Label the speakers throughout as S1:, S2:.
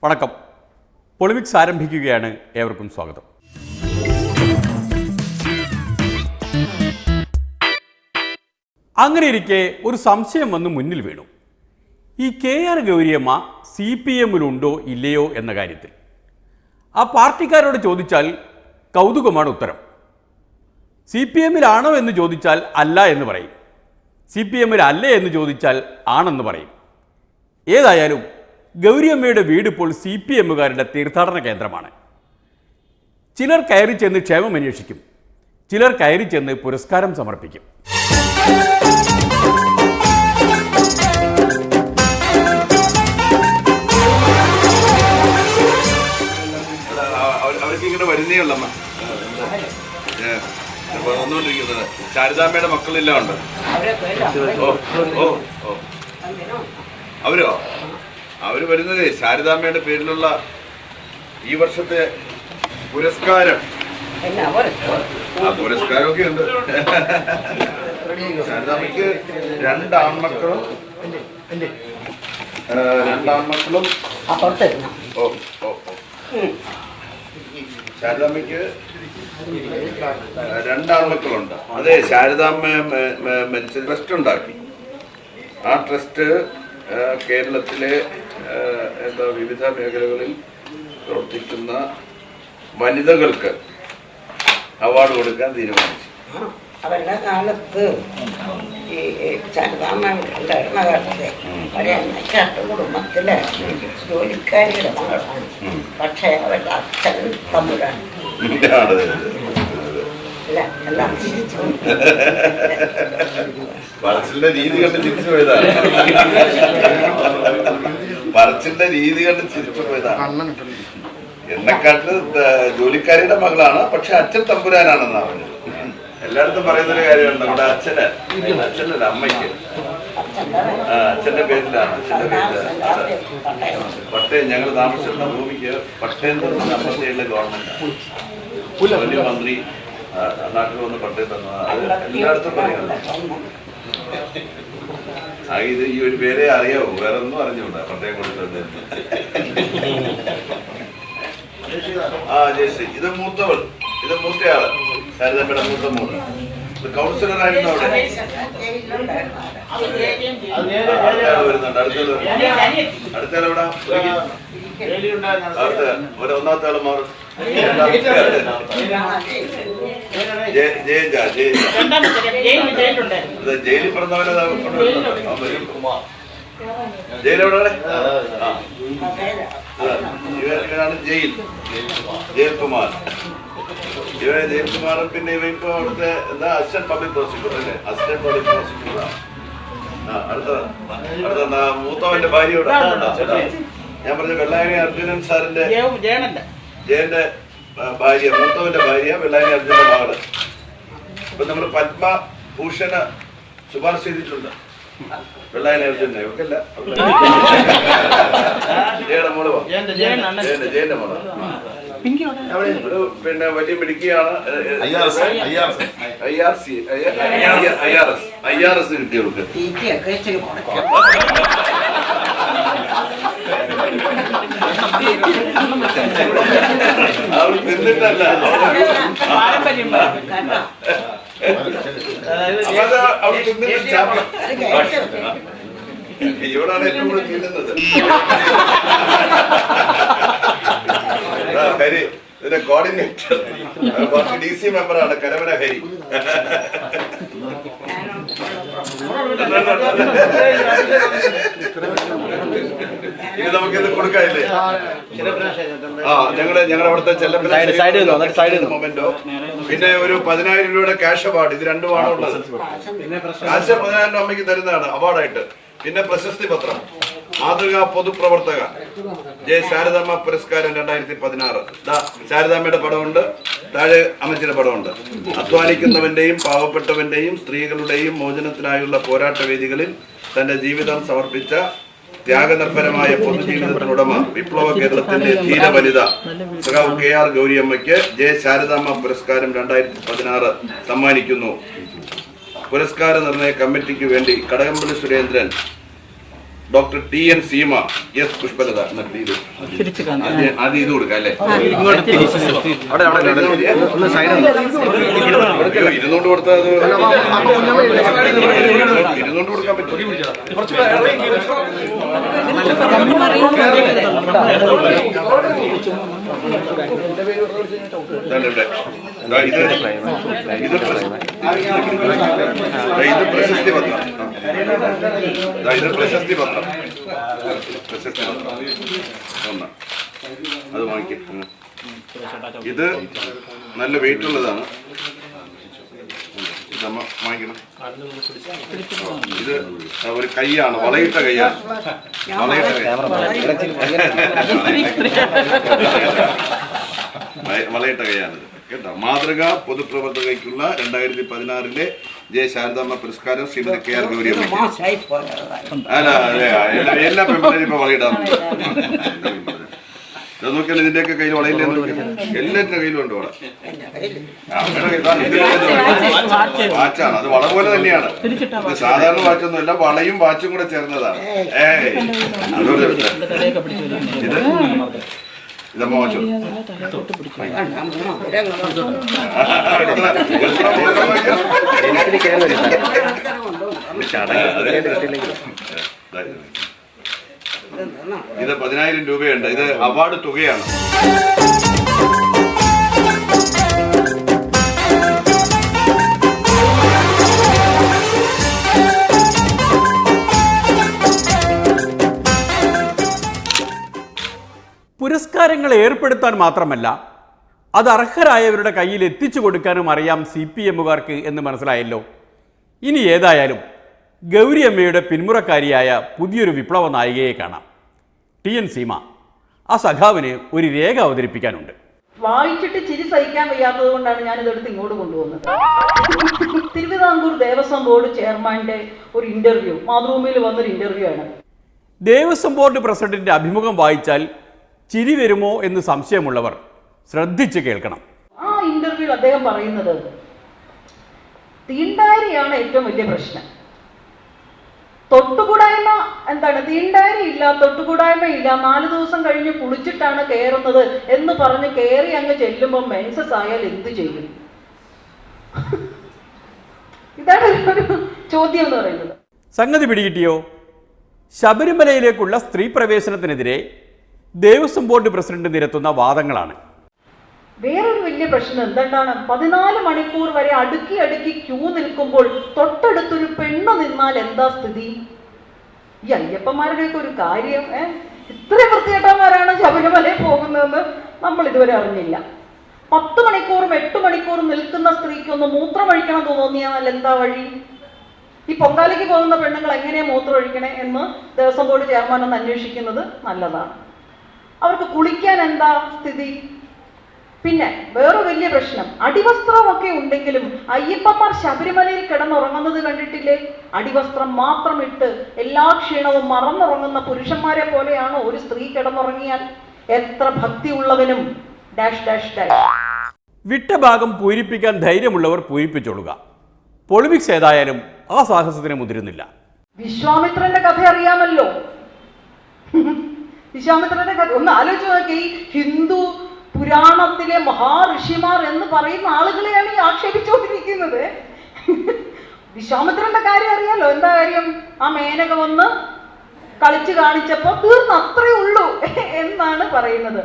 S1: വണക്കം. പൊളിമിക്സ് ആരംഭിക്കുകയാണ്. ഏവർക്കും സ്വാഗതം. അങ്ങനെയിരിക്കെ ഒരു സംശയം വന്ന് മുന്നിൽ വീണു. ഈ KR ഗൗരിയമ്മ CPM-ലുണ്ടോ ഇല്ലയോ എന്ന കാര്യത്തിൽ. ആ പാർട്ടിക്കാരോട് ചോദിച്ചാൽ കൗതുകമാണ് ഉത്തരം. CPM-ലാണോ എന്ന് ചോദിച്ചാൽ അല്ല എന്ന് പറയും. CPM-ലല്ലേ എന്ന് ചോദിച്ചാൽ ആണെന്ന് പറയും. ഏതായാലും ഗൗരിയമ്മയുടെ വീട് ഇപ്പോൾ CPM-കാരുടെ തീർത്ഥാടന കേന്ദ്രമാണ്. ചിലർ കയറി ചെന്ന് ക്ഷേമം അന്വേഷിക്കും, ചിലർ കയറി ചെന്ന് പുരസ്കാരം സമർപ്പിക്കും.
S2: ശാരദാമ്മയുടെ മക്കളെല്ലാം ഉണ്ട്. അവര് വരുന്നത് ശാരദാമ്മയുടെ പേരിലുള്ള ഈ വർഷത്തെ പുരസ്കാരം. പുരസ്കാരമൊക്കെ ഉണ്ട്. ശാരദാമ്മയ്ക്ക് രണ്ടാൺമക്കളും ശാരദാമ്മയ്ക്ക് രണ്ടാൺമക്കളുണ്ട്. അതെ, ശാരദാമ്മ മരിച്ച ട്രസ്റ്റ് ഉണ്ടാക്കി. ആ ട്രസ്റ്റ് കേരളത്തിലെ വിവിധ മേഖലകളിൽ പ്രവർത്തിക്കുന്ന വനിതകൾക്ക് അവാർഡ് കൊടുക്കാൻ തീരുമാനിച്ചു.
S3: അവരുടെ കാലത്ത് ഈ ശാരദാമ്മ ഉണ്ടായിരുന്ന കാലത്ത് ഒരു കുടുംബത്തിലെ ജോലിക്കാരിയുടെ മകളാണ്. പക്ഷേ അവരുടെ അച്ഛൻ തമ്പുരാൻ.
S2: പറച്ചിലിന്റെ രീതി കണ്ട് തിരിച്ചു പോയതാണ്. പറച്ചിലിന്റെ രീതി കണ്ട് തിരിച്ചു പോയതാണ്. എന്നെക്കാട്ടില് ജോലിക്കാരിയുടെ മകളാണ്, പക്ഷെ അച്ഛൻ തമ്പുരാനാണെന്നാണ് പറഞ്ഞത്. എല്ലായിടത്തും പറയുന്നൊരു കാര്യമാണ്. നമ്മുടെ അച്ഛനല്ല അമ്മയ്ക്ക് അച്ഛന്റെ പേരിലാണ്. അച്ഛന്റെ പേരിലാണ് പട്ടയം. ഞങ്ങൾ താമസിച്ചിരുന്ന ഭൂമിക്ക് പട്ടയം തന്നത് 57 ഗവൺമെന്റ് വലിയ മന്ത്രി നാട്ടിൽ വന്ന് പട്ടയം തന്നത്. അത് എല്ലായിടത്തും പറയുന്നത്. ഇത് ഈ ഒരു പേരെ അറിയാവൂ, വേറെ ഒന്നും അറിഞ്ഞൂടാ പട്ടയം കൊടുത്തത്. ജയശ്രീ, ഇത് മൂത്തവൾ, ഇത് മൂത്തയാള്, ശാരദാമ്മയുടെ മൂത്ത മോള്. ഇത് കൗൺസിലറായിരുന്നു അവിടെ. വരുന്നുണ്ട്. അടുത്തയാൾ എവിടെ? അടുത്ത ഒന്നാമത്തെ ആള് മാറും. ജയിലിൽ പറഞ്ഞവരെ ജയിലെവിടെ? ഇവനാണ് ജയിൽകുമാർ. ജയിൽകുമാർ. പിന്നെ ഇവ ഇപ്പൊ അവിടുത്തെ എന്താ അസിസ്റ്റന്റ് പബ്ലിക് പ്രോസിക്യൂട്ടർ അല്ലേ? അസിസ്റ്റന്റ് പബ്ലിക് പ്രോസിക്യൂട്ടറാണ്. അടുത്ത മൂത്തവന്റെ ഭാര്യയോട് ഞാൻ പറഞ്ഞ വെള്ളായണി അർജുനൻ സാറിന്റെ ജയന്റെ ഭാര്യ, മൂത്തവന്റെ ഭാര്യ വെള്ളായണി അർജുനന്റെ മകള്. ഇപ്പൊ നമ്മള് പത്മഭൂഷണ ശുപാർശ ചെയ്തിട്ടുണ്ട്. വെള്ളായണി അർജുനെ ഒക്കെല്ല ജയയുടെ മോള്, ജയന്റെ മോള്. പിന്നെ വലിയ മിടുക്കിയാണ്. IRS കിട്ടിയവർക്ക്. അവൾ തിന്നിട്ടല്ല, അവൾ തിന്നിട്ട് ഇവളാണ് ഏറ്റവും കൂടുതൽ തിന്നുന്നത്. ഹരി ഇതിന്റെ കോർഡിനേറ്റർ, DC മെമ്പറാണ് കരമന ഹരി. ഇനി നമുക്കിത് കൊടുക്കാനില്ലേ? ഞങ്ങളുടെ അവിടുത്തെ ചെല്ലപ്പന മൊമെന്റോ, പിന്നെ ഒരു 10,000 രൂപയുടെ ക്യാഷ് അവാർഡ്. ഇത് രണ്ടുമാണ് ഉള്ളത്. ക്യാഷ് 10,000 അമ്മയ്ക്ക് തരുന്നതാണ് അവാർഡായിട്ട്. പിന്നെ പ്രശസ്തി പത്രം, മാതൃകാ പൊതുപ്രവർത്തക, ജയ ശാരദാമ്മ പുരസ്കാരം 2016. ശാരദാമ്മയുടെ പടമുണ്ട്, താഴെ അമ്മച്ചിയുടെ പടമുണ്ട്. അധ്വാനിക്കുന്നവന്റെയും പാവപ്പെട്ടവന്റെയും സ്ത്രീകളുടെയും മോചനത്തിനായുള്ള പോരാട്ട വേദികളിൽ തന്റെ ജീവിതം സമർപ്പിച്ച ത്യാഗനിർഭരമായ പൊതുജീവിതത്തിനുടമ വിപ്ലവ കേരളത്തിന്റെ ധീര വനിത സഖാവ് KR ഗൗരിയമ്മയ്ക്ക് ജയ ശാരദാമ്മ പുരസ്കാരം 2016 സമ്മാനിക്കുന്നു. പുരസ്കാര നിർണയ കമ്മിറ്റിക്ക് വേണ്ടി Kadakampally Surendran, doctor TN. Seema, S. Pushpalatha. ആദ്യം ഇത് കൊടുക്കാം അല്ലേ? ഇരുന്നോണ്ട് കൊടുത്താൽ അത് ഇരുന്നോണ്ട് കൊടുക്കാൻ പറ്റും. ഇത് പ്രശസ്തി പത്രം. ഇത് പ്രശസ്തി പത്രം. പ്രശസ്തി പത്രം ഒന്ന് അത് വാങ്ങിക്കും. ഇത് നല്ല വെയിറ്റ് ഉള്ളതാണ്. ഇതമ്മ വാങ്ങിക്കണം. ഇത് ഒരു കൈയാണ്, വളയിട്ട കൈയാണ്. വളയിട്ട കൈയാണിത് കേട്ടോ. മാതൃകാ പൊതുപ്രവർത്തകയ്ക്കുള്ള 2016 ജയ ശാരദാമ്മ പുരസ്കാരം ശ്രീമതി KR ഗൗരിയമ്മ. അല്ല എല്ലാ പെൺപിള്ളേരും ഇപ്പൊ വളയിടാറുണ്ട്. ഇത് നോക്കിയാൽ ഇതിന്റെയൊക്കെ കയ്യിൽ വളയില്ലേ? എല്ലാത്തിന്റെ കയ്യിലും ഉണ്ട് വള. വാച്ചാണ്, അത് വള പോലെ തന്നെയാണ്. ഇത് സാധാരണ വാച്ചൊന്നുമല്ല, വളയും വാച്ചും കൂടെ ചേർന്നതാണ്. അതുകൊണ്ട് ഇത് ഇതമ്മ വാച്ചു. ഇത് 10,000 രൂപയുണ്ട്. ഇത് അവാർഡ് തുകയാണ്.
S1: പുരസ്കാരങ്ങൾ ഏർപ്പെടുത്താൻ മാത്രമല്ല അത് അർഹരായവരുടെ കയ്യിൽ എത്തിച്ചു കൊടുക്കാനും അറിയാം CPMകാർക്ക് എന്ന് മനസ്സിലായല്ലോ. ഇനി ഏതായാലും ഗൗരിയമ്മയുടെ പിന്മുറക്കാരിയായ പുതിയൊരു വിപ്ലവ നായികയെ കാണാം. ടി.എൻ. സീമ. ആ സഖാവിന് ഒരു രേഖ അവതരിപ്പിക്കാനുണ്ട്.
S4: വായിച്ചിട്ട് ചിരി സഹിക്കാൻ വയ്യാത്തത് കൊണ്ടാണ് ഞാൻ ഇതെടുത്ത് ഇങ്ങോട്ട് കൊണ്ടുവന്നത്. തിരുവിതാംകൂർ ദേവസ്വം ബോർഡ് ചെയർമാന്റെ ഒരു ഇന്റർവ്യൂ, മാതൃഭൂമിയിൽ വന്നൊരു ഇന്റർവ്യൂ ആണ്.
S1: ദേവസ്വം ബോർഡ് പ്രസിഡന്റിന്റെ അഭിമുഖം വായിച്ചാൽ ചിരി വരുമോ എന്ന് സംശയമുള്ളവർ ശ്രദ്ധിച്ച് കേൾക്കണം.
S4: ആ ഇന്റർവ്യൂവിൽ അദ്ദേഹം പറയുന്നത് തീണ്ടാരിയാണ് ഏറ്റവും വലിയ പ്രശ്നം. തൊട്ടുകൂടായ്മ എന്താണ്? തീണ്ടാരി ഇല്ല, തൊട്ടുകൂടായ്മ ഇല്ല, 4 ദിവസം കഴിഞ്ഞ് കുളിച്ചിട്ടാണ് കയറുന്നത് എന്ന് പറഞ്ഞ് കയറി അങ്ങ് ചെല്ലുമ്പോൾ മെൻസസ് ആയാൽ എന്ത് ചെയ്യും? ഇതാണ് ഒരു ചോദ്യം എന്ന് പറയുന്നത്.
S1: സംഗതി പിടികിട്ടിയോ? ശബരിമലയിലേക്കുള്ള സ്ത്രീ പ്രവേശനത്തിനെതിരെ ദേവസ്വം ബോർഡ് പ്രസിഡന്റ് നിരത്തുന്ന വാദങ്ങളാണ്.
S4: വേറൊരു വലിയ പ്രശ്നം എന്താണ്? 14 മണിക്കൂർ വരെ അടുക്കി അടുക്കി ക്യൂ നിൽക്കുമ്പോൾ തൊട്ടടുത്തൊരു പെണ്ണ് നിന്നാൽ എന്താ സ്ഥിതി? ഈ അയ്യപ്പന്മാരുടെയൊക്കെ ഒരു കാര്യം, ഇത്രയും വൃത്തികെട്ടന്മാരാണ് ശബരിമലയിൽ പോകുന്നതെന്ന് നമ്മൾ ഇതുവരെ അറിഞ്ഞില്ല. 10 മണിക്കൂറും 8 മണിക്കൂറും നിൽക്കുന്ന സ്ത്രീക്ക് ഒന്ന് മൂത്രമൊഴിക്കണം തോന്നിയാൽ എന്താ വഴി? ഈ പൊങ്കാലയ്ക്ക് പോകുന്ന പെണ്ണുങ്ങൾ എങ്ങനെയാ മൂത്രമൊഴിക്കണേ എന്ന് ദേവസ്വം ബോർഡ് ചെയർമാൻ ഒന്ന് അന്വേഷിക്കുന്നത് നല്ലതാണ്. അവർക്ക് കുളിക്കാൻ എന്താ സ്ഥിതി? പിന്നെ വേറെ വലിയ പ്രശ്നം, അടിവസ്ത്രമൊക്കെ ഉണ്ടെങ്കിലും അയ്യപ്പന്മാർ ശബരിമലയിൽ കിടന്നുറങ്ങുന്നത് കണ്ടിട്ടില്ലേ? അടിവസ്ത്രം മാത്രം ഇട്ട് എല്ലാ ക്ഷീണവും മറന്നുറങ്ങുന്ന പുരുഷന്മാരെ പോലെയാണോ ഒരു സ്ത്രീ കിടന്നുറങ്ങിയാൽ? എത്ര ഭക്തിയുള്ളവനും ഡാഷ് ഡാഷ് ഡാഷ്.
S1: വിട്ട ഭാഗം പൂരിപ്പിക്കാൻ ധൈര്യമുള്ളവർ പൂരിപ്പിച്ചോളുക. പൊളിമിക്സ് ഏതായാലും ആ സാഹസത്തിന് മുതിരുന്നില്ല.
S4: വിശ്വാമിത്രന്റെ കഥ അറിയാമല്ലോ. വിശ്വാമിത്രന്റെ കഥ ഒന്ന് ആലോചിച്ച് നോക്കി. ഹിന്ദു പുരാണത്തിലെ മഹാഋഷിമാർ എന്ന് പറയുന്ന ആളുകളെയാണ് ഈ ആക്ഷേപിച്ചുകൊണ്ടിരിക്കുന്നത്. വിശ്വാമിത്രന്റെ കാര്യം അറിയാലോ. എന്താ കാര്യം? ആ മേനക വന്ന് കളിച്ചു കാണിച്ചപ്പോ തീർന്നു, അത്രയേ ഉള്ളൂ എന്നാണ് പറയുന്നത്.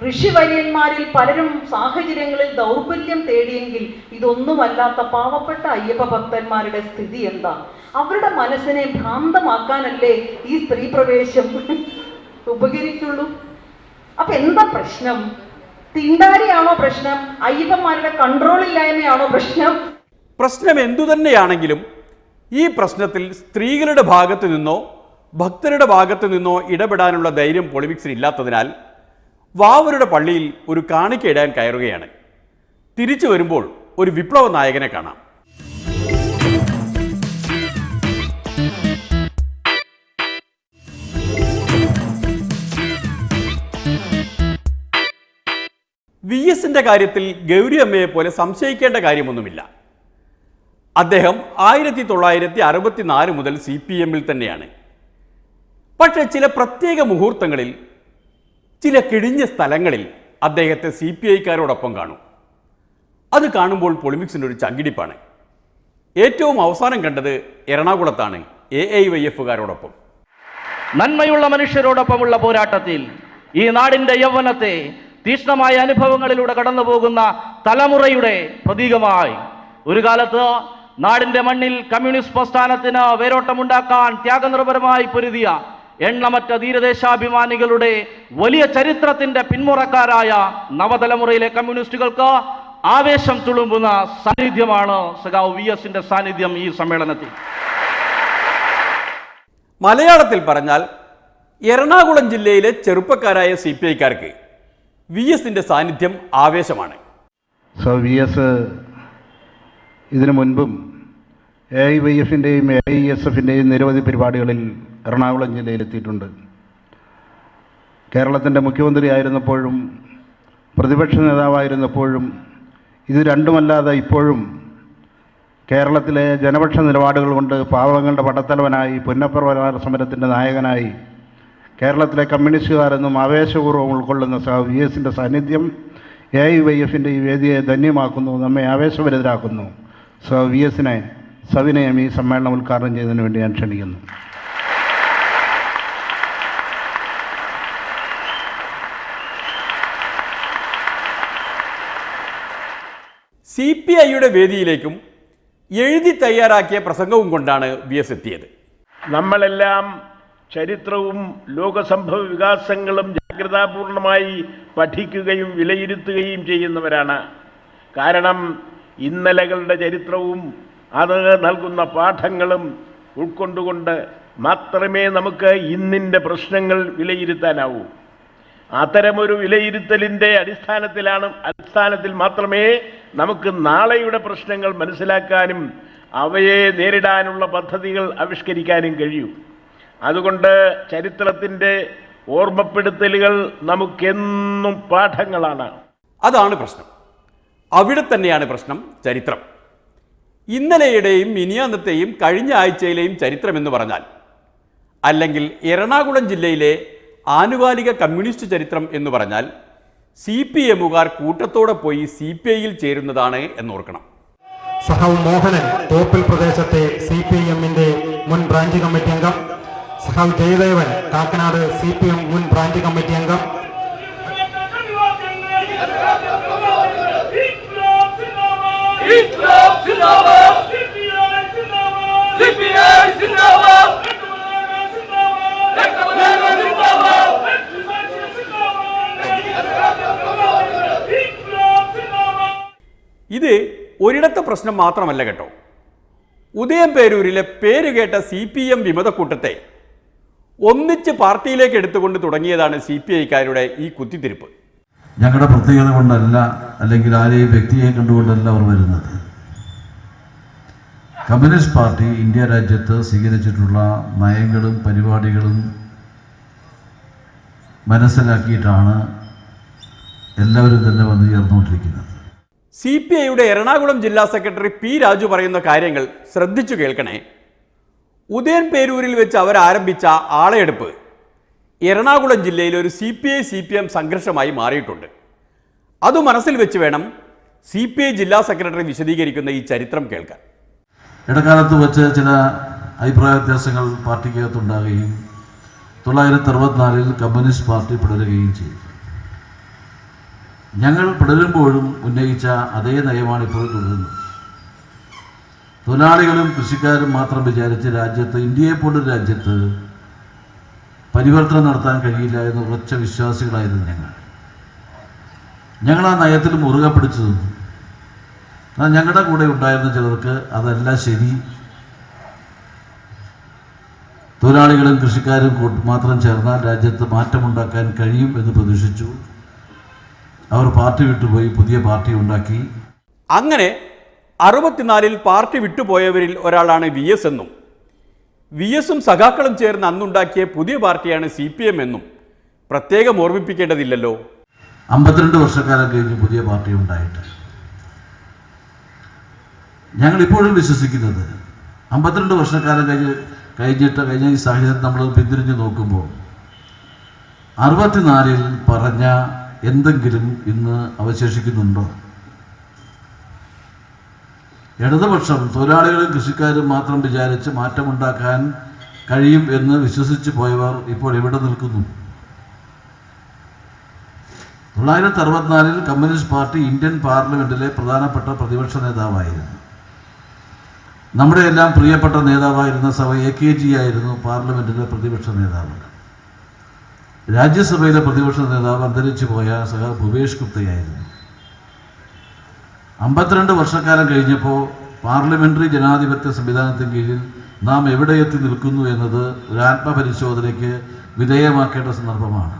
S4: ഋഷിവര്യന്മാരിൽ പലരും സാഹചര്യങ്ങളിൽ ദൗർബല്യം തേടിയെങ്കിൽ ഇതൊന്നുമല്ലാത്ത പാവപ്പെട്ട അയ്യപ്പ ഭക്തന്മാരുടെ സ്ഥിതി എന്താ? അവരുടെ മനസ്സിനെ ഭ്രാന്തമാക്കാനല്ലേ ഈ സ്ത്രീ പ്രവേശം ഉപകരിക്കുള്ളൂ? അപ്പൊ എന്താ പ്രശ്നം? തിണ്ടാരിയാണോ പ്രശ്നം? അയ്യപ്പന്മാരുടെ കൺട്രോൾ ഇല്ലായ്മയാണോ പ്രശ്നം?
S1: പ്രശ്നം എന്തുതന്നെയാണെങ്കിലും ഈ പ്രശ്നത്തിൽ സ്ത്രീകളുടെ ഭാഗത്തു നിന്നോ ഭക്തരുടെ ഭാഗത്തു നിന്നോ ഇടപെടാനുള്ള ധൈര്യം പൊളിമിക്സിന് ഇല്ലാത്തതിനാൽ വാവരുടെ പള്ളിയിൽ ഒരു കാണിക്ക ഇടാൻ കയറുകയാണ്. തിരിച്ചു വരുമ്പോൾ ഒരു വിപ്ലവ നായകനെ കാണാം. VSന്റെ കാര്യത്തിൽ ഗൗരിയമ്മയെ പോലെ സംശയിക്കേണ്ട കാര്യമൊന്നുമില്ല. അദ്ദേഹം 1964 മുതൽ CPMൽ തന്നെയാണ്. പക്ഷേ ചില പ്രത്യേക മുഹൂർത്തങ്ങളിൽ ചില കിഴിഞ്ഞ സ്ഥലങ്ങളിൽ അദ്ദേഹത്തെ CPI-ക്കാരോടൊപ്പം കാണും. അത് കാണുമ്പോൾ പൊളിമിക്സിൻ്റെ ഒരു ചങ്കിടിപ്പാണ്. ഏറ്റവും അവസാനം കണ്ടത് എറണാകുളത്താണ് AIYF-കാരോടൊപ്പം.
S5: നന്മയുള്ള മനുഷ്യരോടൊപ്പമുള്ള പോരാട്ടത്തിൽ ഈ നാടിന്റെ യൗവനത്തെ തീക്ഷ്ണമായ അനുഭവങ്ങളിലൂടെ കടന്നുപോകുന്ന തലമുറയുടെ പ്രതീകമായി ഒരു കാലത്ത് നാടിന്റെ മണ്ണിൽ കമ്മ്യൂണിസ്റ്റ് പ്രസ്ഥാനത്തിന് വേരോട്ടമുണ്ടാക്കാൻ ത്യാഗനിർഭരമായി പൊരുതിയ എണ്ണമറ്റ ധീരദേശാഭിമാനികളുടെ വലിയ ചരിത്രത്തിന്റെ പിന്മുറക്കാരായ നവതലമുറയിലെ കമ്മ്യൂണിസ്റ്റുകൾക്ക് ആവേശം തുളുമ്പുന്ന സാന്നിധ്യമാണ് സഖാവ് VS-ന്റെ സാന്നിധ്യം ഈ സമ്മേളനത്തിൽ.
S1: മലയാളത്തിൽ പറഞ്ഞാൽ എറണാകുളം ജില്ലയിലെ ചെറുപ്പക്കാരായ CPI-ക്കാർക്ക് VS-ന്റെ സാന്നിധ്യം ആവേശമാണ്.
S6: VS ഇതിനു മുൻപും AIYF-ൻ്റെയും AISF-ൻ്റെയും നിരവധി പരിപാടികളിൽ എറണാകുളം ജില്ലയിലെത്തിയിട്ടുണ്ട്. കേരളത്തിൻ്റെ മുഖ്യമന്ത്രിയായിരുന്നപ്പോഴും പ്രതിപക്ഷ നേതാവായിരുന്നപ്പോഴും ഇത് രണ്ടുമല്ലാതെ ഇപ്പോഴും കേരളത്തിലെ ജനപക്ഷ നിലപാടുകൾ കൊണ്ട് പാവങ്ങളുടെ പടത്തലവനായി പുന്നപ്ര സമരത്തിൻ്റെ നായകനായി കേരളത്തിലെ കമ്മ്യൂണിസ്റ്റുകാരെന്നും ആവേശപൂർവ്വം ഉൾക്കൊള്ളുന്ന VS-ൻ്റെ സാന്നിധ്യം AIYF-ൻ്റെ ഈ വേദിയെ ധന്യമാക്കുന്നു, നമ്മെ ആവേശഭരിതരാക്കുന്നു. VS-നെ സവിനയം ഈ സമ്മേളനം ഉദ്ഘാടനം ചെയ്യുന്നതിന് വേണ്ടി ഞാൻ ക്ഷണിക്കുന്നു.
S1: CPI-യുടെ വേദിയിലേക്കും എഴുതി തയ്യാറാക്കിയ പ്രസംഗവും കൊണ്ടാണ് VS എത്തിയത്.
S7: നമ്മളെല്ലാം ചരിത്രവും ലോകസംഭവ വികാസങ്ങളും ജാഗ്രതാപൂർണമായി പഠിക്കുകയും വിലയിരുത്തുകയും ചെയ്യുന്നവരാണ്. കാരണം ഇന്നലകളുടെ ചരിത്രവും അത് നൽകുന്ന പാഠങ്ങളും ഉൾക്കൊണ്ടുകൊണ്ട് മാത്രമേ നമുക്ക് ഇന്നിൻ്റെ പ്രശ്നങ്ങൾ വിലയിരുത്താനാവൂ. അത്തരമൊരു വിലയിരുത്തലിൻ്റെ അടിസ്ഥാനത്തിൽ മാത്രമേ നമുക്ക് നാളെയുടെ പ്രശ്നങ്ങൾ മനസ്സിലാക്കാനും അവയെ നേരിടാനുള്ള പദ്ധതികൾ ആവിഷ്കരിക്കാനും കഴിയൂ. അതുകൊണ്ട് ചരിത്രത്തിൻ്റെ ഓർമ്മപ്പെടുത്തലുകൾ നമുക്കെന്നും പാഠങ്ങളാണ്.
S1: അതാണ് പ്രശ്നം. അവിടെ തന്നെയാണ് പ്രശ്നം. ചരിത്രം ഇന്നലെയുടെയും മിനിയാന്നത്തെയും കഴിഞ്ഞ ആഴ്ചയിലെയും ചരിത്രമെന്ന് പറഞ്ഞാൽ, അല്ലെങ്കിൽ എറണാകുളം ജില്ലയിലെ ആനുകാലിക കമ്മ്യൂണിസ്റ്റ് ചരിത്രം എന്ന് പറഞ്ഞാൽ CPM-കാർ കൂട്ടത്തോടെ പോയി CPI-യിൽ ചേരുന്നതാണ് എന്നോർക്കണം.
S8: സഖാവ് മോഹനൻ തോപ്പിൽ പ്രദേശത്തെ CPM-ന്റെ മുൻ ബ്രാഞ്ച് കമ്മിറ്റി അംഗം, സഖാവ് ജയദേവൻ കാക്കനാട് CPM മുൻ ബ്രാഞ്ച് കമ്മിറ്റി അംഗം,
S1: ഇത് ഒരിടത്തെ പ്രശ്നം മാത്രമല്ല കേട്ടോ. ഉദയംപേരൂരിലെ പേരുകേട്ട CPM വിമതക്കൂട്ടത്തെ ഒന്നിച്ച് പാർട്ടിയിലേക്ക് എടുത്തുകൊണ്ട് തുടങ്ങിയതാണ് CPI-ക്കാരുടെ ഈ കുത്തിത്തിരിപ്പ്.
S9: ഞങ്ങളുടെ പ്രത്യേകത കൊണ്ടല്ല, അല്ലെങ്കിൽ ആരെയും വ്യക്തിയെ കണ്ടുകൊണ്ടല്ല അവർ വരുന്നത്. കമ്മ്യൂണിസ്റ്റ് പാർട്ടി ഇന്ത്യ രാജ്യത്ത് സ്വീകരിച്ചിട്ടുള്ള നയങ്ങളും പരിപാടികളും മനസ്സിലാക്കിയിട്ടാണ് എല്ലാവരും തന്നെ വന്ന് ചേർന്നുകൊണ്ടിരിക്കുന്നത്.
S1: CPI-യുടെ എറണാകുളം ജില്ലാ സെക്രട്ടറി P. രാജു പറയുന്ന കാര്യങ്ങൾ ശ്രദ്ധിച്ചു കേൾക്കണേ. ഉദയംപേരൂരിൽ വെച്ച് അവർ ആരംഭിച്ച ആളെടുപ്പ് എറണാകുളം ജില്ലയിൽ ഒരു CPI-CPM സംഘർഷമായി മാറിയിട്ടുണ്ട്. അത് മനസ്സിൽ വെച്ച് വേണം CPI ജില്ലാ സെക്രട്ടറി വിശദീകരിക്കുന്ന ഈ ചരിത്രം കേൾക്കാൻ.
S9: ഇടക്കാലത്ത് വെച്ച് ചില അഭിപ്രായ വ്യത്യാസങ്ങൾ പാർട്ടിക്കകത്തുണ്ടാകുകയും 1964 കമ്മ്യൂണിസ്റ്റ് പാർട്ടി പിളരുകയും ചെയ്തു. ഞങ്ങൾ പിളരുമ്പോഴും ഉന്നയിച്ച അതേ നയമാണ് ഇപ്പോൾ തുടരുന്നത്. തൊഴിലാളികളും കൃഷിക്കാരും മാത്രം വിചാരിച്ച് രാജ്യത്ത്, ഇന്ത്യയെപ്പോലൊരു രാജ്യത്ത് പരിവർത്തനം നടത്താൻ കഴിയില്ല എന്ന് ഉറച്ച വിശ്വാസികളായിരുന്നു ഞങ്ങൾ ആ നയത്തിൽ മുറുകെ പിടിച്ചു നിന്നു. ഞങ്ങളുടെ കൂടെ ഉണ്ടായിരുന്ന ചിലർക്ക് അതല്ല ശരി, തൊഴിലാളികളും കൃഷിക്കാരും മാത്രം ചേർന്നാൽ രാജ്യത്ത് മാറ്റമുണ്ടാക്കാൻ കഴിയും എന്ന് പ്രതീക്ഷിച്ചു. അവർ പാർട്ടി വിട്ടുപോയി പുതിയ പാർട്ടി ഉണ്ടാക്കി.
S1: അങ്ങനെ 64-ൽ പാർട്ടി വിട്ടുപോയവരിൽ ഒരാളാണ് VS എന്നും VS-ഉം സഖാക്കളും ചേർന്ന് അന്നുണ്ടാക്കിയ പുതിയ പാർട്ടിയാണ് CPM എന്നും പ്രത്യേകം ഓർമ്മിപ്പിക്കേണ്ടതില്ലല്ലോ.
S9: 52 വർഷക്കാലം കഴിഞ്ഞ് പുതിയ പാർട്ടി ഉണ്ടായിട്ട് ഞങ്ങളിപ്പോഴും വിശ്വസിക്കുന്നത് 52 വർഷക്കാലം കഴിഞ്ഞ് കഴിഞ്ഞ ഈ സാഹചര്യം നമ്മൾ പിന്തിരിഞ്ഞ് നോക്കുമ്പോൾ 64-ൽ പറഞ്ഞ എന്തെങ്കിലും ഇന്ന് അവശേഷിക്കുന്നുണ്ടോ? ഇടതുപക്ഷം തൊഴിലാളികളും കൃഷിക്കാരും മാത്രം വിചാരിച്ച് മാറ്റമുണ്ടാക്കാൻ കഴിയും എന്ന് വിശ്വസിച്ച് പോയവർ ഇപ്പോൾ എവിടെ നിൽക്കുന്നു? 1964-ൽ കമ്മ്യൂണിസ്റ്റ് പാർട്ടി ഇന്ത്യൻ പാർലമെൻറ്റിലെ പ്രധാനപ്പെട്ട പ്രതിപക്ഷ നേതാവായിരുന്നു. നമ്മുടെ എല്ലാം പ്രിയപ്പെട്ട നേതാവായിരുന്ന AKG ആയിരുന്നു പാർലമെൻറ്റിലെ പ്രതിപക്ഷ നേതാവ്. രാജ്യസഭയിലെ പ്രതിപക്ഷ നേതാവ് അന്തരിച്ചു പോയ ഭൂപേഷ് ഗുപ്തയായിരുന്നു. 52 വർഷക്കാലം കഴിഞ്ഞപ്പോൾ പാർലമെൻ്ററി ജനാധിപത്യ സംവിധാനത്തിന് കീഴിൽ നാം എവിടെ എത്തി നിൽക്കുന്നു എന്നത് ഒരു ആത്മപരിശോധനയ്ക്ക് വിധേയമാക്കേണ്ട സന്ദർഭമാണ്.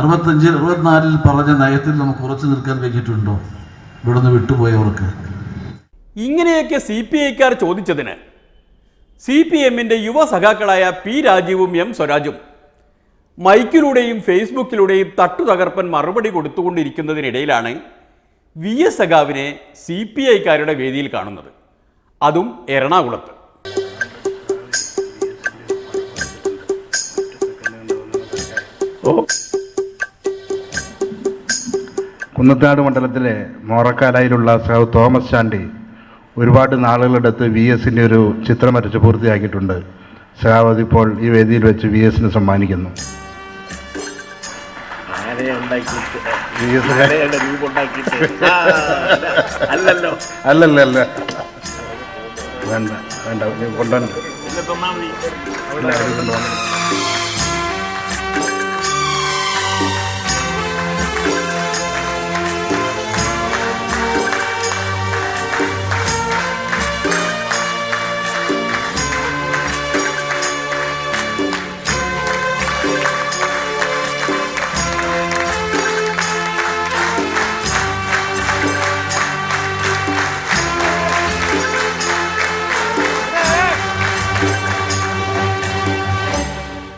S9: 64-ൽ പറഞ്ഞ നയത്തിൽ നമുക്ക് ഉറച്ചു നിൽക്കാൻ കഴിഞ്ഞിട്ടുണ്ടോ ഇവിടുന്ന് വിട്ടുപോയവർക്ക്?
S1: ഇങ്ങനെയൊക്കെ CPIക്കാർ ചോദിച്ചതിന് CPMന്റെ യുവ സഖാക്കളായ P രാജീവും M സ്വരാജും മൈക്കിലൂടെയും ഫേസ്ബുക്കിലൂടെയും തട്ടുതകർപ്പൻ മറുപടി കൊടുത്തുകൊണ്ടിരിക്കുന്നതിനിടയിലാണ് VS സഖാവിനെ CPIക്കാരുടെ വേദിയിൽ കാണുന്നത്, അതും എറണാകുളത്ത്.
S6: കുന്നത്താട് മണ്ഡലത്തിലെ മോറക്കാലയിലുള്ള സഹ തോമസ് ചാണ്ടി ഒരുപാട് നാളുകളെടുത്ത് VSന്റെ ഒരു ചിത്രം വരച്ച് പൂർത്തിയാക്കിയിട്ടുണ്ട്. സഹാവത് ഇപ്പോൾ ഈ വേദിയിൽ വെച്ച് VSന് സമ്മാനിക്കുന്നു. അല്ലല്ല വേണ്ട കൊണ്ടുവന്നു.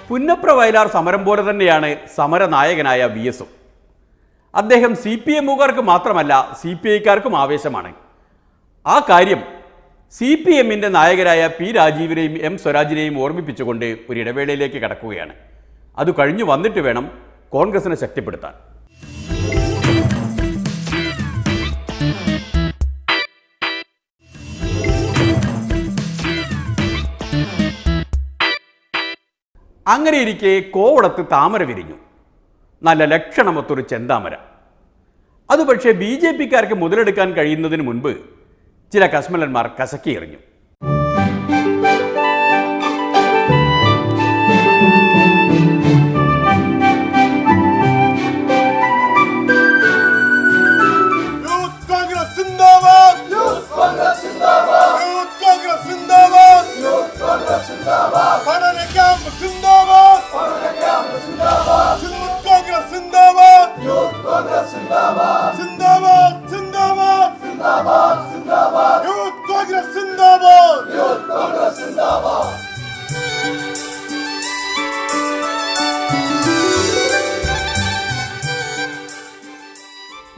S1: പുന്നപ്ര വയലാർ സമരം പോലെ തന്നെയാണ് സമരനായകനായ VSഉം. അദ്ദേഹം CPMകാർക്ക് മാത്രമല്ല CPIക്കാർക്കും ആവേശമാണ്. ആ കാര്യം CPMന്റെ നായകരായ P രാജീവിനെയും M സ്വരാജിനെയും ഓർമ്മിപ്പിച്ചുകൊണ്ട് ഒരു ഇടവേളയിലേക്ക് കടക്കുകയാണ്. അത് കഴിഞ്ഞു വന്നിട്ട് വേണം കോൺഗ്രസിനെ ശക്തിപ്പെടുത്താൻ. അങ്ങനെയിരിക്കെ കോവളത്ത് താമര വിരിഞ്ഞു. നല്ല ലക്ഷണമൊത്തൊരു ചെന്താമര. അത് പക്ഷേ BJPക്കാർക്ക് മുതലെടുക്കാൻ കഴിയുന്നതിന് മുൻപ് ചില കശ്മലന്മാർ കസക്കി എറിഞ്ഞു.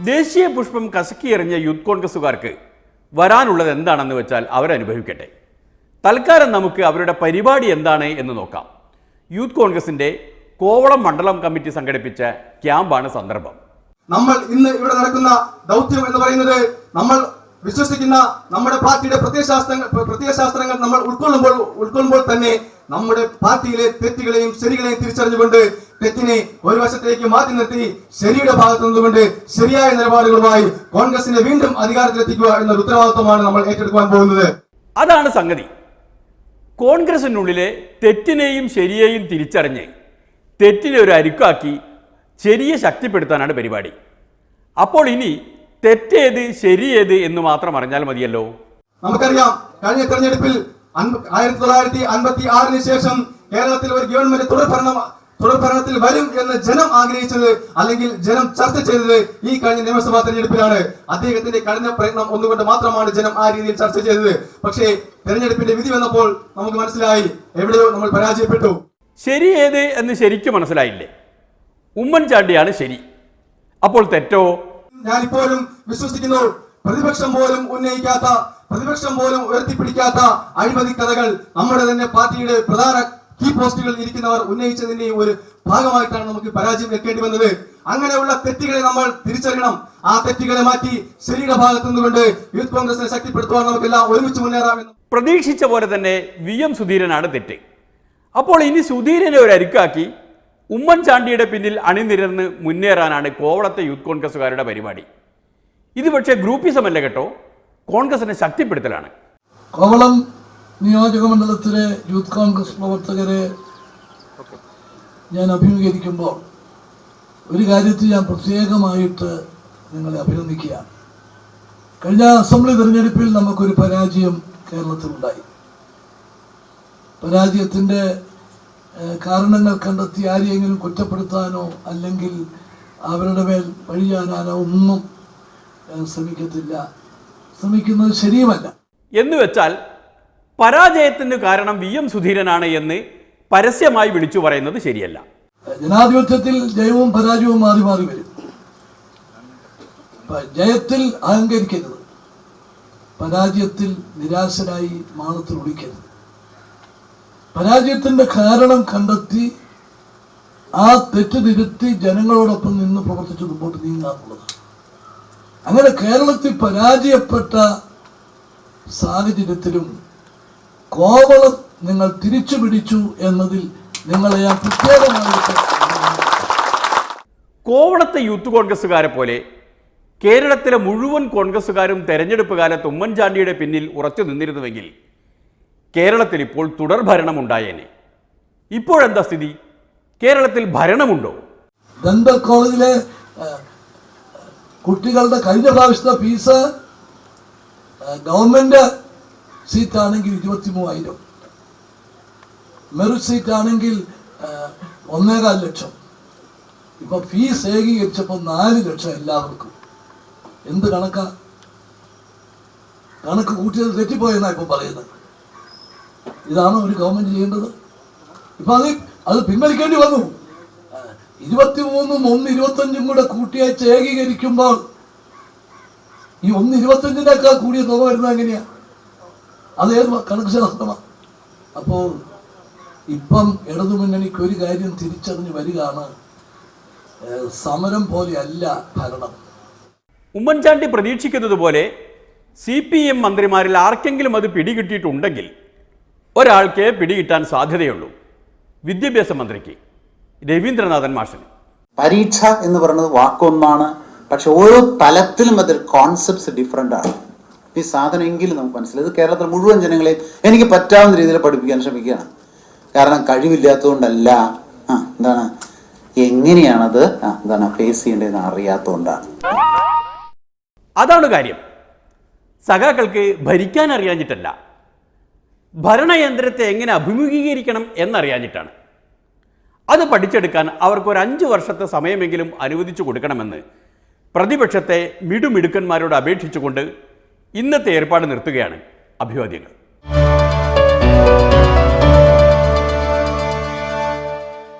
S1: ദേശീയ പുഷ്പം കസക്കിയെറിഞ്ഞ യൂത്ത് കോൺഗ്രസുകാർക്ക് വരാനുള്ളത് എന്താണെന്ന് വെച്ചാൽ അവരനുഭവിക്കട്ടെ. തൽക്കാലം നമുക്ക് അവരുടെ പരിപാടി എന്താണ് എന്ന് നോക്കാം. യൂത്ത് കോൺഗ്രസിന്റെ കോവളം മണ്ഡലം കമ്മിറ്റി സംഘടിപ്പിച്ച ക്യാമ്പാണ് സന്ദർഭം.
S10: നമ്മൾ ഇന്ന് ഇവിടെ നടക്കുന്ന ദൗത്യം എന്ന് പറയുന്നത് നമ്മൾ വിശ്വസിക്കുന്ന നമ്മുടെ പാർട്ടിയുടെ പ്രത്യയശാസ്ത്രങ്ങൾ നമ്മൾ ഉൾക്കൊള്ളുമ്പോൾ തന്നെ നമ്മുടെ പാർട്ടിയിലെ തെറ്റുകളെയും ശരികളെയും തിരിച്ചറിഞ്ഞുകൊണ്ട് തെറ്റിനെ ഒരു വശത്തേക്ക് മാറ്റി നിർത്തി ശരിയുടെ ഭാഗത്ത് നിന്നുകൊണ്ട് ശരിയായ നിലപാടുകളുമായി കോൺഗ്രസിനെ വീണ്ടും അധികാരത്തിലെത്തിക്കുക എന്ന ഉത്തരവാദിത്വമാണ് നമ്മൾ ഏറ്റെടുക്കുവാൻ പോകുന്നത്.
S1: അതാണ് സംഗതി. കോൺഗ്രസിനുള്ളിലെ തെറ്റിനെയും ശരിയെയും തിരിച്ചറിഞ്ഞ് തെറ്റിനെ ഒരു അരുക്കാക്കി ശരിയെ ശക്തിപ്പെടുത്താനാണ് പരിപാടി. അപ്പോൾ ഇനി തെറ്റേത് ശരിയേത് എന്ന് മാത്രം അറിഞ്ഞാൽ മതിയല്ലോ.
S10: നമുക്കറിയാം, കഴിഞ്ഞ തെരഞ്ഞെടുപ്പിൽ 1956 ശേഷം കേരളത്തിൽ ഒരു ഗവൺമെന്റ് തുടർഭരണത്തിൽ വരും എന്ന് ജനം ആഗ്രഹിച്ചത് അല്ലെങ്കിൽ ജനം ചർച്ച ചെയ്തത് ഈ കഴിഞ്ഞ നിയമസഭാ തെരഞ്ഞെടുപ്പിലാണ്. അദ്ദേഹത്തിന്റെ കഠിന പ്രയത്നം ഒന്നുകൊണ്ട് മാത്രമാണ് ജനം ആ രീതിയിൽ ചർച്ച ചെയ്തത്. പക്ഷേ തെരഞ്ഞെടുപ്പിന്റെ വിധി വന്നപ്പോൾ നമുക്ക് മനസ്സിലായി എവിടെയോ നമ്മൾ പരാജയപ്പെട്ടു.
S1: ശരി ഏത് എന്ന് ശരിക്കും മനസ്സിലായില്ലേ? ഉമ്മൻചാണ്ടിയാണ് ശരി. അപ്പോൾ തെറ്റോ?
S10: ഞാനിപ്പോഴും വിശ്വസിക്കുന്നു പ്രതിപക്ഷം പോലും ഉന്നയിക്കാത്ത, പ്രതിപക്ഷം പോലും ഉയർത്തിപ്പിടിക്കാത്ത അഴിമതി കഥകൾ നമ്മുടെ തന്നെ പാർട്ടിയുടെ പ്രധാന കീ പോസ്റ്റുകളിൽ ഇരിക്കുന്നവർ ഉന്നയിച്ചതിന്റെ ഒരു ഭാഗമായിട്ടാണ് നമുക്ക് പരാജയം വെക്കേണ്ടി വന്നത്. അങ്ങനെയുള്ള തെറ്റുകളെ നമ്മൾ തിരിച്ചറിയണം. ആ തെറ്റുകളെ മാറ്റി ശരിയുടെ ഭാഗത്തു നിന്നുകൊണ്ട് യൂത്ത് കോൺഗ്രസിനെ ശക്തിപ്പെടുത്തുവാൻ നമുക്കെല്ലാം ഒരുമിച്ച് മുന്നേറാമെന്ന്.
S1: പ്രതീക്ഷിച്ച പോലെ തന്നെ VM സുധീരനാണ് തെറ്റ്. അപ്പോൾ ഇനി സുധീരനെ ഒരു അരിക്കാക്കി ഉമ്മൻചാണ്ടിയുടെ പിന്നിൽ അണിനിരന്ന് മുന്നേറാനാണ് കോവളത്തെ യൂത്ത് കോൺഗ്രസുകാരുടെ പരിപാടി. ഇത് പക്ഷേ ഗ്രൂപ്പിസമല്ല കേട്ടോ, കോൺഗ്രസിനെ ശക്തിപ്പെടുത്തലാണ്.
S11: കോവളം നിയോജക മണ്ഡലത്തിലെ യൂത്ത് കോൺഗ്രസ് പ്രവർത്തകരെ ഞാൻ അഭിമുഖീകരിക്കുമ്പോൾ ഒരു കാര്യത്തിൽ ഞാൻ പ്രത്യേകമായിട്ട് നിങ്ങളെ അഭിനന്ദിക്കുകയാണ്. കഴിഞ്ഞ അസംബ്ലി തെരഞ്ഞെടുപ്പിൽ നമുക്കൊരു പരാജയം കേരളത്തിലുണ്ടായി. പരാജയത്തിൻ്റെ കാരണങ്ങൾ കണ്ടെത്തി ആരെയെങ്കിലും കുറ്റപ്പെടുത്താനോ അല്ലെങ്കിൽ അവരുടെ മേൽ പഴിയാനാനോ ഒന്നും ശ്രമിക്കുന്നത് ശരിയുമല്ല.
S1: എന്ന് വെച്ചാൽ പരാജയത്തിന് കാരണം VM സുധീരനാണ് എന്ന് പരസ്യമായി വിളിച്ചു പറയുന്നത് ശരിയല്ല.
S11: ജനാധിപത്യത്തിൽ ജയവും പരാജയവും മാറി മാറി വരും. ജയത്തിൽ അഹങ്കരിക്കരുത്, പരാജയത്തിൽ നിരാശരായി മാളത്തിൽ ഒളിക്കരുത്. പരാജയത്തിന്റെ കാരണം കണ്ടെത്തി ആ തെറ്റ് തിരുത്തി ജനങ്ങളോടൊപ്പം നിന്ന് പ്രവർത്തിച്ച് മുമ്പോട്ട് നീങ്ങാറുള്ളത്. അങ്ങനെ കേരളത്തിൽ പരാജയപ്പെട്ട സാഹചര്യത്തിലും കോവളം നിങ്ങൾ തിരിച്ചു പിടിച്ചു എന്നതിൽ നിങ്ങളെ ഞാൻ പ്രത്യേകമായിട്ട്.
S1: കോവളത്തെ യൂത്ത് കോൺഗ്രസുകാരെ പോലെ കേരളത്തിലെ മുഴുവൻ കോൺഗ്രസുകാരും തെരഞ്ഞെടുപ്പ് കാലത്ത് ഉമ്മൻചാണ്ടിയുടെ പിന്നിൽ ഉറച്ചു നിന്നിരുന്നുവെങ്കിൽ കേരളത്തിൽ ഇപ്പോൾ തുടർ ഭരണമുണ്ടായേനെ. ഇപ്പോഴെന്താ സ്ഥിതി? കേരളത്തിൽ ഭരണമുണ്ടോ?
S11: ഡെന്റൽ കോളേജിലെ കുട്ടികളുടെ കഴിഞ്ഞ പ്രാവശ്യത്തെ ഫീസ് ഗവൺമെന്റ് സീറ്റാണെങ്കിൽ 23,000, മെറിറ്റ് സീറ്റാണെങ്കിൽ 1.25 ലക്ഷം. ഇപ്പൊ ഫീസ് ഏകീകരിച്ചപ്പോൾ 4 ലക്ഷം എല്ലാവർക്കും. എന്ത് കണക്കാ? കണക്ക് കൂട്ടിയത് തെറ്റിപ്പോയെന്നാ ഇപ്പൊ പറയുന്നത്. ഇതാണോ ഒരു ഗവൺമെന്റ് ചെയ്യേണ്ടത്? ഇപ്പൊ അത് പിൻവലിക്കേണ്ടി വന്നു. 23ഉം 1.25ഉം കൂടെ കൂട്ടിയച്ച് ഏകീകരിക്കുമ്പോൾ ഈ 1.25-നേക്കാൾ കൂടിയ തുക വരുന്നത് എങ്ങനെയാ? അതേത് കണക്ക് ശാസ്ത്രമാണ്? അപ്പോൾ ഇപ്പം ഇടതുമുന്നണിക്ക് ഒരു കാര്യം തിരിച്ചറിഞ്ഞ് വരികയാണ്, സമരം പോലെയല്ല ഭരണം.
S1: ഉമ്മൻചാണ്ടി പ്രതീക്ഷിക്കുന്നത് പോലെ CPM മന്ത്രിമാരിൽ ആർക്കെങ്കിലും അത് പിടികിട്ടിയിട്ടുണ്ടെങ്കിൽ ഒരാൾക്കേ പിടികിട്ടാൻ സാധ്യതയുള്ളൂ, വിദ്യാഭ്യാസ മന്ത്രിക്ക്, രവീന്ദ്രനാഥൻ മാഷിന്.
S12: പരീക്ഷ എന്ന് പറയുന്നത് വാക്കൊന്നാണ്, പക്ഷെ ഓരോ തലത്തിലും അതിൽ കോൺസെപ്റ്റ്സ് ഡിഫറെൻ്റ് ആണ്. ഈ സാധനം എങ്കിലും നമുക്ക് മനസ്സിലായി. ഇത് കേരളത്തിലെ മുഴുവൻ ജനങ്ങളെയും എനിക്ക് പറ്റാവുന്ന രീതിയിൽ പഠിപ്പിക്കാൻ ശ്രമിക്കുകയാണ്. കാരണം കഴിവില്ലാത്തതുകൊണ്ടല്ല, എന്താണ് എങ്ങനെയാണത് ഫേസ് ചെയ്യേണ്ടതെന്ന് അറിയാത്തതുകൊണ്ടാണ്.
S1: അതാണ് കാര്യം. സഖാക്കൾക്ക് ഭരിക്കാൻ അറിയാഞ്ഞിട്ടല്ല, ഭരണയന്ത്രത്തെ എങ്ങനെ അഭിമുഖീകരിക്കണം എന്നറിയാഞ്ഞിട്ടാണ്. അത് പഠിച്ചെടുക്കാൻ അവർക്കൊരു 5 വർഷത്തെ സമയമെങ്കിലും അനുവദിച്ചു കൊടുക്കണമെന്ന് പ്രതിപക്ഷത്തെ മിടുമിടുക്കന്മാരോട് അപേക്ഷിച്ചുകൊണ്ട് ഇന്നത്തെ ഏർപ്പാട് നിർത്തുകയാണ്. അഭിവാദ്യങ്ങൾ.